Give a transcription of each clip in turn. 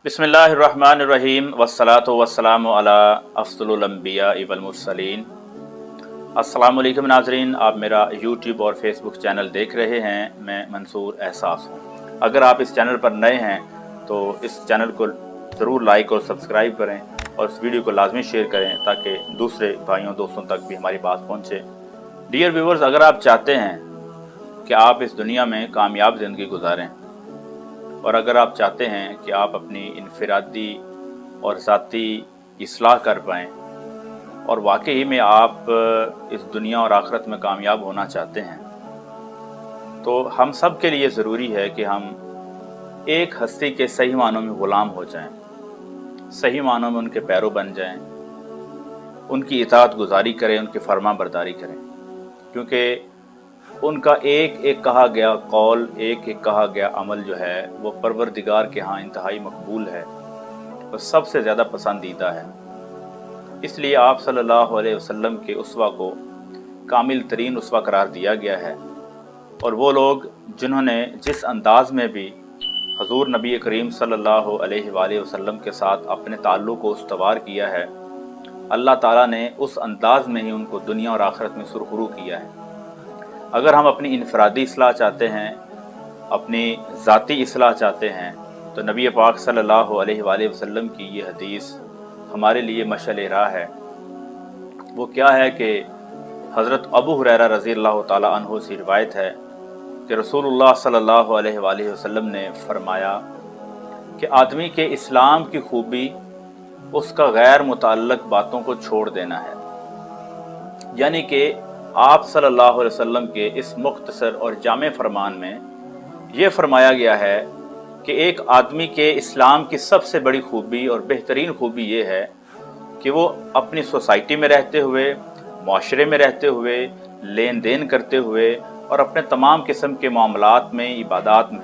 बिस्मिल्लाहिर्रहमानिर्रहीम वस्सलातु वस्सलामु अला अफ़ज़लुल अंबिया वल मुरसलीन। अस्सलामु अलैकुम नाज़रीन, आप मेरा यूट्यूब और फेसबुक चैनल देख रहे हैं। मैं मंसूर एहसास हूँ। अगर आप इस चैनल पर नए हैं तो इस चैनल को ज़रूर लाइक और सब्सक्राइब करें और इस वीडियो को लाजमी शेयर करें ताकि दूसरे भाइयों दोस्तों तक भी हमारी बात पहुँचे। डियर व्यूवर्स, अगर आप चाहते हैं कि आप इस दुनिया में कामयाब ज़िंदगी गुजारें और अगर आप चाहते हैं कि आप अपनी इनफरादी और ज़ाती इस्लाह कर पाएँ और वाकई में आप इस दुनिया और आखिरत में कामयाब होना चाहते हैं, तो हम सब के लिए ज़रूरी है कि हम एक हस्ती के सही मानों में ग़ुलाम हो जाएं, सही मानों में उनके पैरों बन जाएं, उनकी इताअत गुजारी करें, उनकी फर्मा बरदारी करें, क्योंकि उनका एक एक कहा गया कौल, एक एक कहा गया अमल जो है वो परवरदिगार के यहाँ इंतहाई मकबूल है और सबसे ज़्यादा पसंदीदा है। इसलिए आप सल्लल्लाहु अलैहि वसल्लम के उसवा को कामिल तरीन उसवा करार दिया गया है। और वो लोग जिन्होंने जिस अंदाज़ में भी हजूर नबी करीम सल्लल्लाहु अलैहि वसल्लम के साथ अपने ताल्लुक़ को उस्तवार किया है, अल्लाह ताला ने उस अंदाज़ में ही उनको दुनिया और आखिरत में सुरखरू किया है। अगर हम अपनी इनफरादी इस्लाह चाहते हैं, अपनी ज़ाती इस्लाह चाहते हैं, तो नबी पाक सल्लल्लाहु अलैहि वसल्लम की ये हदीस हमारे लिए मशअल राह है। वो क्या है कि हज़रत अबू हुरैरा रज़ी अल्लाह ताला अन्हु से रिवायत है कि रसूलुल्लाह सल्लल्लाहु अलैहि वसल्लम ने फरमाया कि आदमी के इस्लाम की खूबी उसका गैर मुतअल्लिक़ बातों को छोड़ देना है। यानी कि आप सल्लल्लाहु अलैहि वसल्लम के इस मुख्तसर और जामे फरमान में ये फरमाया गया है कि एक आदमी के इस्लाम की सबसे बड़ी खूबी और बेहतरीन खूबी ये है कि वो अपनी सोसाइटी में रहते हुए, माशरे में रहते हुए, लेन देन करते हुए और अपने तमाम किस्म के मामलात में, इबादात में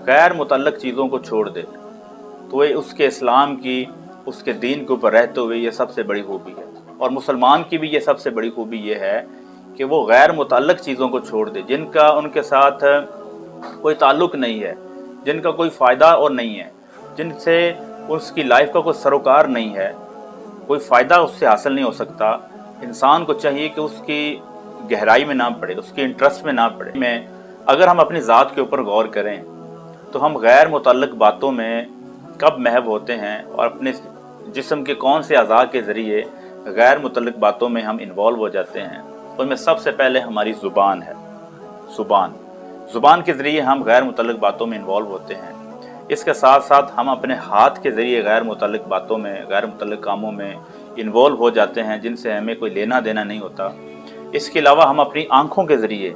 गैर मुतअल्लिक़ चीज़ों को छोड़ दे, तो ये उसके इस्लाम की, उसके दीन के ऊपर रहते हुए ये सबसे बड़ी खूबी है। और मुसलमान की भी ये सबसे बड़ी खूबी ये है कि वो गैर मुतअल्लिक़ चीज़ों को छोड़ दे, जिनका उनके साथ कोई ताल्लुक़ नहीं है, जिनका कोई फ़ायदा और नहीं है, जिनसे उसकी लाइफ का कोई सरोकार नहीं है, कोई फ़ायदा उससे हासिल नहीं हो सकता। इंसान को चाहिए कि उसकी गहराई में ना पड़े, उसके इंटरेस्ट में ना पड़े। अगर हम अपनी ज़ात के ऊपर गौर करें तो हम गैर मुतअल्लिक़ बातों में कब महव होते हैं और अपने जिस्म के कौन से अज़ा के ज़रिए गैर मुतअल्लिक़ बातों में हम इन्वॉल्व हो जाते हैं। उनमें सबसे पहले हमारी ज़ुबान है। ज़ुबान के ज़रिए हम गैर मुतअल्लिक़ बातों में इन्वॉल्व होते हैं। इसके साथ साथ हम अपने हाथ के ज़रिए गैर मुतअल्लिक़ बातों में, गैर मुतअल्लिक़ कामों में इन्वॉल्व हो जाते हैं जिनसे हमें कोई लेना देना नहीं होता। इसके अलावा हम अपनी आँखों के ज़रिए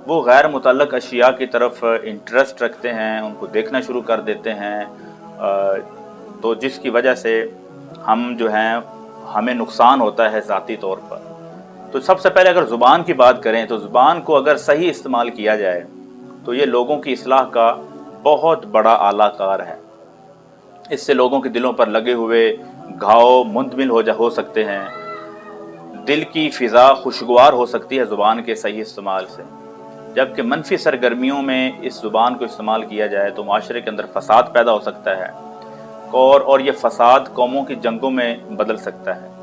वो गैर मुतअल्लिक़ अशिया की तरफ इंटरेस्ट रखते हैं, उनको देखना शुरू कर देते हैं, तो जिसकी वजह से हम जो हैं हमें नुकसान होता है ज़ाती तौर पर। तो सबसे पहले अगर ज़ुबान की बात करें तो ज़ुबान को अगर सही इस्तेमाल किया जाए तो ये लोगों की इस्लाह का बहुत बड़ा आला कार है। इससे लोगों के दिलों पर लगे हुए घाव मुंतमिल हो सकते हैं, दिल की फ़िज़ा खुशगवार हो सकती है ज़ुबान के सही इस्तेमाल से। जबकि मनफी सरगर्मियों में इस ज़ुबान को इस्तेमाल किया जाए तो माशरे के अंदर फ़साद पैदा हो सकता है और ये फ़साद कौमों की जंगों में बदल सकता है।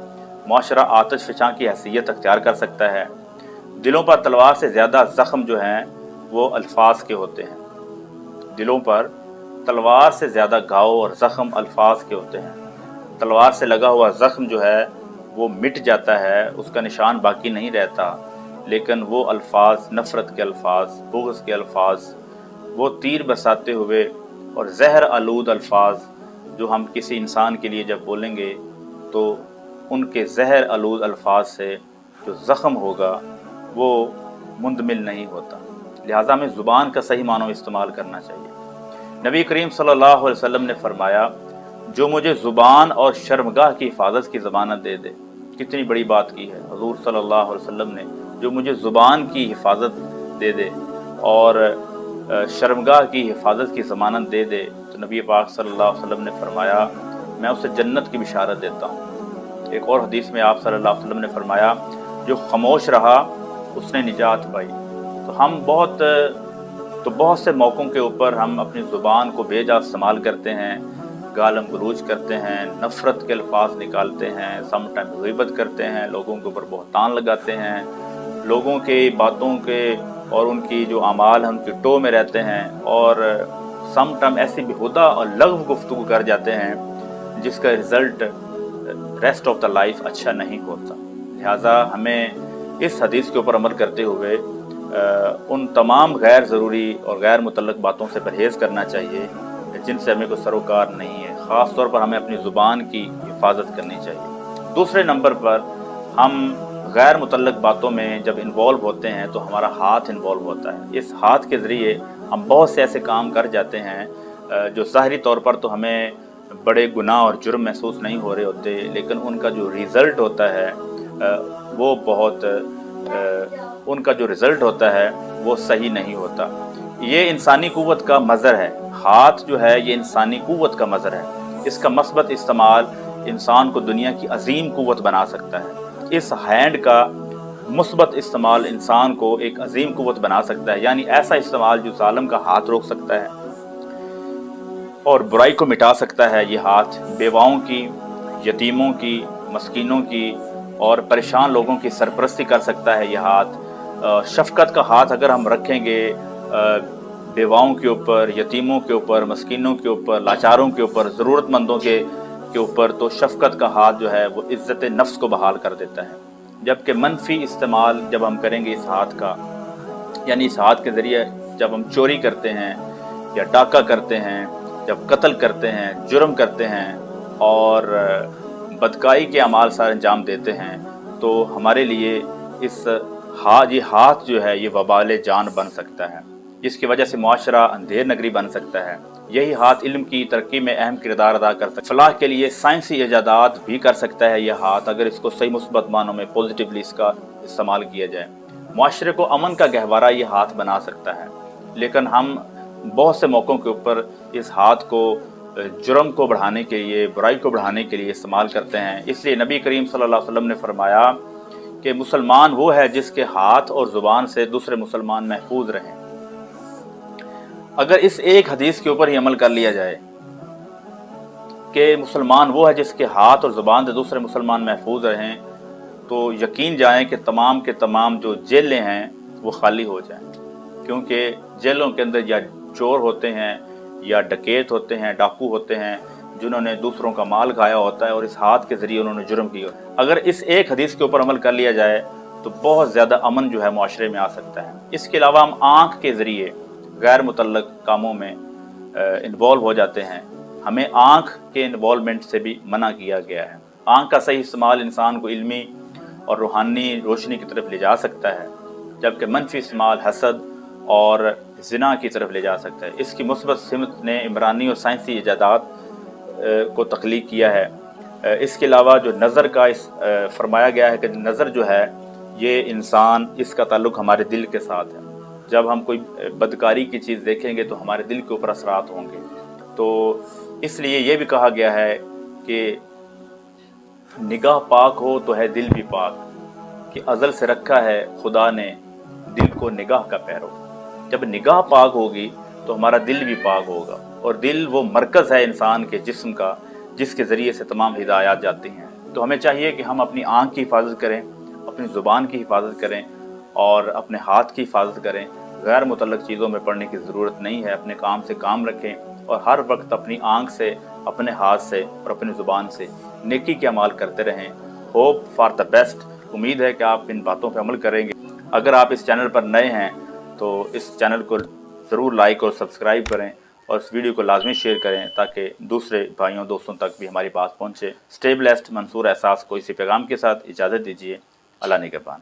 माशरा आतिश फ़िशां की हैसियत अख्तियार कर सकता है। दिलों पर तलवार से ज़्यादा ज़ख्म जो हैं वो अल्फाज के होते हैं। दिलों पर तलवार से ज़्यादा घाव और ज़ख्म अल्फाज के होते हैं। तलवार से लगा हुआ ज़ख्म जो है वो मिट जाता है, उसका निशान बाकी नहीं रहता, लेकिन वो अल्फाज, नफ़रत के अल्फाज, बुग़्ज़ के अल्फाज, वो तीर बरसाते हुए और जहर आलूद अल्फाज जो हम किसी इंसान के लिए जब बोलेंगे तो उनके जहर आलूद अल्फाज से जो ज़ख्म होगा वो मुंतमिल नहीं होता। लिहाजा हमें ज़ुबान का सही मानों में इस्तेमाल करना चाहिए। नबी करीम सल्लल्लाहु अलैहि वसल्लम ने फरमाया, जो मुझे ज़ुबान और शर्मगाह की हिफाजत की ज़मानत दे दे। कितनी बड़ी बात की है हुज़ूर सल्लल्लाहु अलैहि वसल्लम ने, जो मुझे ज़ुबान की हिफाजत दे दे और शर्मगाह की हिफाजत की ज़मानत दे दे, तो नबी पाक सल्लल्लाहु अलैहि वसल्लम ने फरमाया, मैं उसे जन्नत की बिशारत देता हूँ। एक और हदीस में आप सल्लल्लाहु अलैहि वसल्लम ने फरमाया, जो खामोश रहा उसने निजात पाई। तो हम बहुत से मौक़ों के ऊपर हम अपनी ज़ुबान को बेजा इस्तेमाल करते हैं, गालम गलूच करते हैं, नफ़रत के अल्फाज निकालते हैं, सम टाइम ग़ीबत करते हैं, लोगों के ऊपर बहतान लगाते हैं, लोगों के बातों के और उनकी जो अमाल हैं उनकी टो में रहते हैं, और सम टाइम ऐसी बेहुदा और लगव गुफ्तगू कर जाते हैं जिसका result rest of the life अच्छा नहीं होता। लिहाजा हमें इस हदीस के ऊपर अमल करते हुए उन तमाम गैर ज़रूरी और गैर मुतल्लक बातों से परहेज़ करना चाहिए जिनसे हमें कोई सरोकार नहीं है। ख़ास तौर पर हमें अपनी ज़ुबान की हिफाजत करनी चाहिए। दूसरे नंबर पर हम गैर मुतल्लक बातों में जब इन्वॉल्व होते हैं तो हमारा हाथ इन्वॉल्व होता है। इस हाथ के ज़रिए हम बहुत से ऐसे काम कर जाते हैं जो ज़ाहिरी तौर पर तो हमें बड़े गुनाह और जुर्म महसूस नहीं हो रहे होते, लेकिन उनका जो रिज़ल्ट होता है वो बहुत उनका जो रिज़ल्ट होता है वो सही नहीं होता। ये इंसानी क़ुव्वत का मज़र है। हाथ जो है ये इंसानी क़ुव्वत का मज़र है। इसका मस्बत इस्तेमाल इंसान को दुनिया की अजीम क़ुव्वत बना सकता है। इस हैंड का मुस्बत इस्तेमाल इंसान को एक अजीम क़ुव्वत बना सकता है, यानी ऐसा इस्तेमाल जो ज़ालिम का हाथ रोक सकता है और बुराई को मिटा सकता है। ये हाथ बेवाओं की, यतीमों की, मस्कीनों की और परेशान लोगों की सरपरस्ती कर सकता है। ये हाथ शफ़क़त का हाथ अगर हम रखेंगे बेवाओं के ऊपर, यतीमों के ऊपर, मस्कीनों के ऊपर, लाचारों के ऊपर, ज़रूरतमंदों के ऊपर, तो शफ़क़त का हाथ जो है वो इज़्ज़त नफ्स को बहाल कर देता है। जबकि मनफी इस्तेमाल जब हम करेंगे इस हाथ का, यानी इस हाथ के ज़रिए जब हम चोरी करते हैं या डाका करते हैं, जब कत्ल करते हैं, जुर्म करते हैं और बदकाई के अमाल सारे अंजाम देते हैं, तो हमारे लिए ये हाथ जो है ये वबाल जान बन सकता है, जिसकी वजह से मुआशरा अंधेर नगरी बन सकता है। यही हाथ इल्म की तरक्की में अहम किरदार अदा कर सकता है। फलाह के लिए साइंसी इजादात भी कर सकता है यह हाथ, अगर इसको सही मुस्बत मानों में पॉजिटिवली इसका इस्तेमाल किया जाए। मुआशरे को अमन का गहवारा ये हाथ बना सकता है, लेकिन हम बहुत से मौक़ों के ऊपर इस हाथ को जुर्म को बढ़ाने के लिए, बुराई को बढ़ाने के लिए इस्तेमाल करते हैं। इसलिए नबी करीम सल्लल्लाहु अलैहि वसल्लम ने फरमाया कि मुसलमान वो है जिसके हाथ और ज़ुबान से दूसरे मुसलमान महफूज रहें। अगर इस एक हदीस के ऊपर ही अमल कर लिया जाए कि मुसलमान वो है जिसके हाथ और ज़ुबान से दूसरे मुसलमान महफूज रहें, तो यकीन जाएं कि तमाम के तमाम जो जेलें हैं वो खाली हो जाएं, क्योंकि जेलों के अंदर या चोर होते हैं या डकैत होते हैं, डाकू होते हैं, जिन्होंने दूसरों का माल खाया होता है और इस हाथ के ज़रिए उन्होंने जुर्म किया। अगर इस एक हदीस के ऊपर अमल कर लिया जाए तो बहुत ज़्यादा अमन जो है मुआशरे में आ सकता है। इसके अलावा हम आँख के ज़रिए गैर मुतल्लक कामों में इन्वॉल्व हो जाते हैं। हमें आँख के इन्वॉल्वमेंट से भी मना किया गया है। आँख का सही इस्तेमाल इंसान को इल्मी और रूहानी रोशनी की तरफ ले जा सकता है, जबकि मनफी इस्तेमाल हसद और ज़िना की तरफ ले जा सकता है। इसकी मुस्बत सिमत ने इमरानी और साइंसी इजादात को तख्लीक किया है। इसके अलावा जो नज़र का फरमाया गया है कि नज़र जो है ये इंसान, इसका ताल्लुक़ हमारे दिल के साथ है। जब हम कोई बदकारी की चीज़ देखेंगे तो हमारे दिल के ऊपर असरात होंगे। तो इसलिए ये भी कहा गया है कि निगाह पाक हो तो है दिल भी पाक, कि अज़ल से रखा है खुदा ने दिल को निगाह का पैरो। जब निगाह पाक होगी तो हमारा दिल भी पाक होगा, और दिल वो मरकज़ है इंसान के जिस्म का जिसके ज़रिए से तमाम हिदायत जाती हैं। तो हमें चाहिए कि हम अपनी आँख की हिफाजत करें, अपनी ज़ुबान की हिफाजत करें और अपने हाथ की हिफाजत करें। गैर मुतल्लक चीज़ों में पड़ने की ज़रूरत नहीं है। अपने काम से काम रखें और हर वक्त अपनी आँख से, अपने हाथ से और अपनी ज़ुबान से नेकी के अमाल करते रहें। Hope for the best. उम्मीद है कि आप इन बातों पर अमल करेंगे। अगर आप इस चैनल पर नए हैं तो इस चैनल को ज़रूर लाइक और सब्सक्राइब करें और इस वीडियो को लाजमी शेयर करें ताकि दूसरे भाइयों दोस्तों तक भी हमारी बात पहुँचे। Stay blessed. मंसूर एहसास को इसी पैगाम के साथ इजाज़त दीजिए। अल्लाह निगहबान।